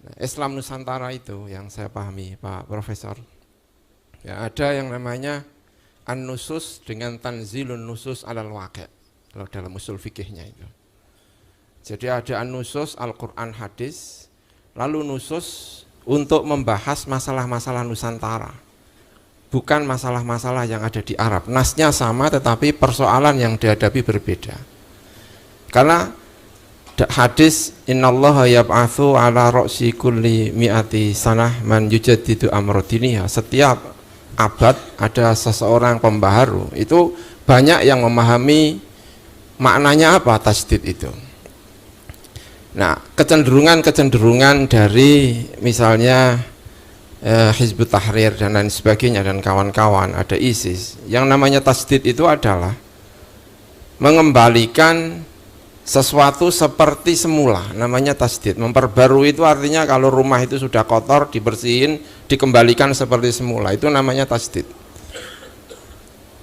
Nah, Islam Nusantara itu yang saya pahami Pak Profesor, ya, ada yang namanya an-nusus dengan tanzilun nusus alal waqi' kalau dalam usul fikihnya itu. Jadi ada an-nusus Al-Quran hadis, lalu nusus untuk membahas masalah-masalah Nusantara, bukan masalah-masalah yang ada di Arab. Nasnya sama tetapi persoalan yang dihadapi berbeda. Karena hadis innallaha yab'atsu ala ra'si kulli mi'ati sanah man yujaddidu amra diniyah. Setiap abad ada seseorang pembaharu. Itu banyak yang memahami maknanya apa tasdid itu. Nah, kecenderungan dari misalnya Hizbut Tahrir dan lain sebagainya dan kawan-kawan, ada ISIS, yang namanya tasdid itu adalah mengembalikan sesuatu seperti semula, namanya tasdid. Memperbarui itu artinya kalau rumah itu sudah kotor, dibersihin, dikembalikan seperti semula, itu namanya tasdid.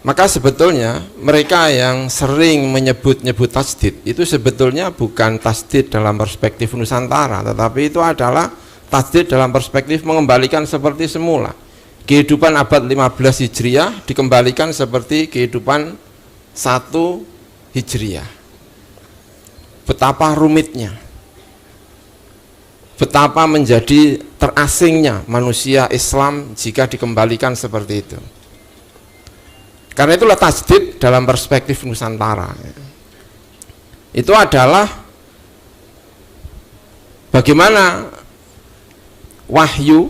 Maka sebetulnya mereka yang sering menyebut-nyebut tasdid itu sebetulnya bukan tasdid dalam perspektif Nusantara, tetapi itu adalah tasdid dalam perspektif mengembalikan seperti semula. Kehidupan abad 15 Hijriah dikembalikan seperti kehidupan 1 Hijriah. Betapa rumitnya, betapa menjadi terasingnya manusia Islam jika dikembalikan seperti itu. Karena itulah tasdid dalam perspektif Nusantara itu adalah bagaimana wahyu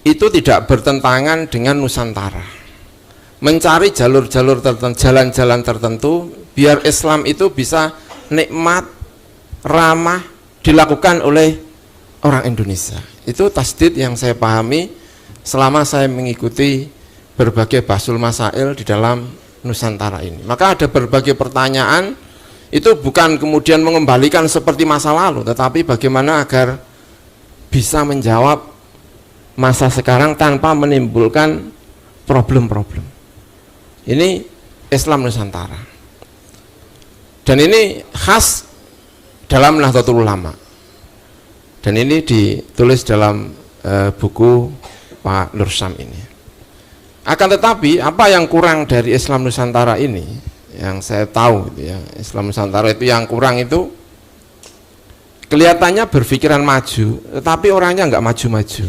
itu tidak bertentangan dengan Nusantara, mencari jalur-jalur tertentu, jalan-jalan tertentu biar Islam itu bisa nikmat, ramah dilakukan oleh orang Indonesia. Itu tasdid yang saya pahami selama saya mengikuti berbagai bahsul masail di dalam Nusantara ini. Maka ada berbagai pertanyaan, itu bukan kemudian mengembalikan seperti masa lalu, tetapi bagaimana agar bisa menjawab masa sekarang tanpa menimbulkan problem-problem. Ini Islam Nusantara. Dan ini khas dalam Nahdlatul Ulama. Dan ini ditulis dalam buku Pak Nur Syam ini. Akan tetapi apa yang kurang dari Islam Nusantara ini, yang saya tahu gitu ya, Islam Nusantara itu yang kurang itu kelihatannya berpikiran maju, tetapi orangnya nggak maju-maju.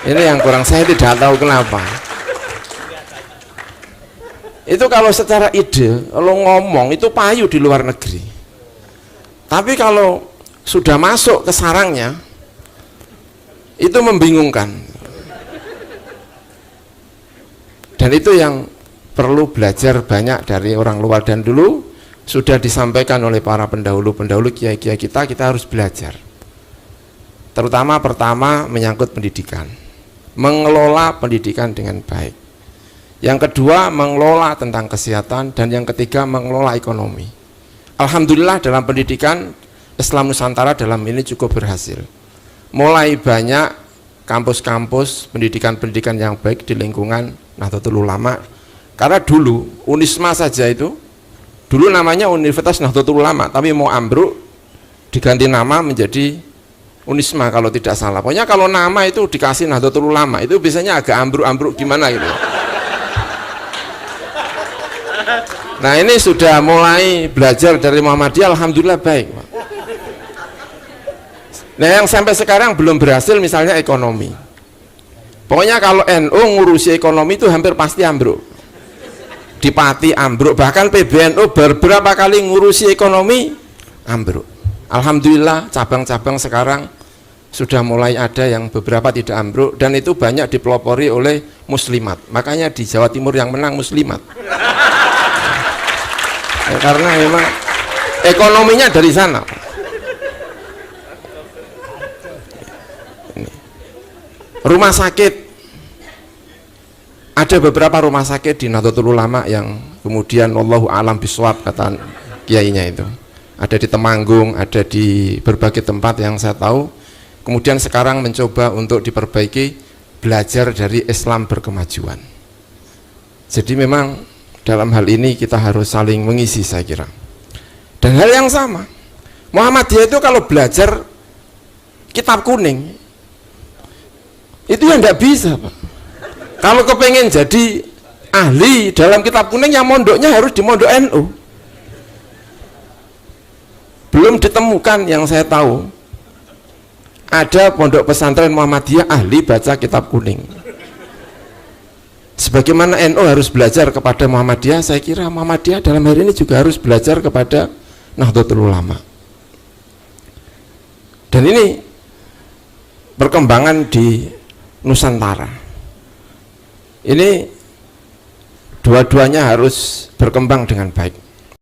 Ini yang kurang, saya tidak tahu kenapa. Itu kalau secara ide, kalau ngomong itu payu di luar negeri. Tapi kalau sudah masuk ke sarangnya, itu membingungkan. Dan itu yang perlu belajar banyak dari orang luar. Dan dulu sudah disampaikan oleh para pendahulu-pendahulu kiai-kiai kita harus belajar. Terutama pertama menyangkut pendidikan. Mengelola pendidikan dengan baik. Yang kedua mengelola tentang kesehatan, dan yang ketiga mengelola ekonomi. Alhamdulillah dalam pendidikan Islam Nusantara dalam ini cukup berhasil. Mulai banyak kampus-kampus pendidikan-pendidikan yang baik di lingkungan Nahdlatul Ulama. Karena dulu Unisma saja itu dulu namanya Universitas Nahdlatul Ulama, tapi mau ambruk diganti nama menjadi Unisma kalau tidak salah. Pokoknya kalau nama itu dikasih Nahdlatul Ulama itu biasanya agak ambruk-ambruk gimana gitu. Nah ini sudah mulai belajar dari Muhammadiyah, alhamdulillah baik. Nah yang sampai sekarang belum berhasil misalnya ekonomi. Pokoknya kalau NU ngurusi ekonomi itu hampir pasti ambruk. Di Pati ambruk, bahkan PBNU beberapa kali ngurusi ekonomi ambruk. Alhamdulillah cabang-cabang sekarang sudah mulai ada yang beberapa tidak ambruk, dan itu banyak dipelopori oleh muslimat. Makanya di Jawa Timur yang menang muslimat. Ya, karena memang ekonominya dari sana. Ini. Rumah sakit, ada beberapa rumah sakit di Nahdlatul Ulama yang kemudian wallahu alam biswab kata kiainya itu. Ada di Temanggung, ada di berbagai tempat yang saya tahu. Kemudian sekarang mencoba untuk diperbaiki, belajar dari Islam berkemajuan. Jadi memang dalam hal ini kita harus saling mengisi saya kira. Dan hal yang sama, Muhammadiyah itu kalau belajar kitab kuning. Itu yang tidak bisa, Pak. Kalau kepengen jadi ahli dalam kitab kuning, yang mondoknya harus di mondok NU. Belum ditemukan yang saya tahu ada pondok pesantren Muhammadiyah ahli baca kitab kuning. Sebagaimana NU harus belajar kepada Muhammadiyah, saya kira Muhammadiyah dalam hari ini juga harus belajar kepada Nahdlatul Ulama. Dan ini perkembangan di Nusantara. Ini dua-duanya harus berkembang dengan baik.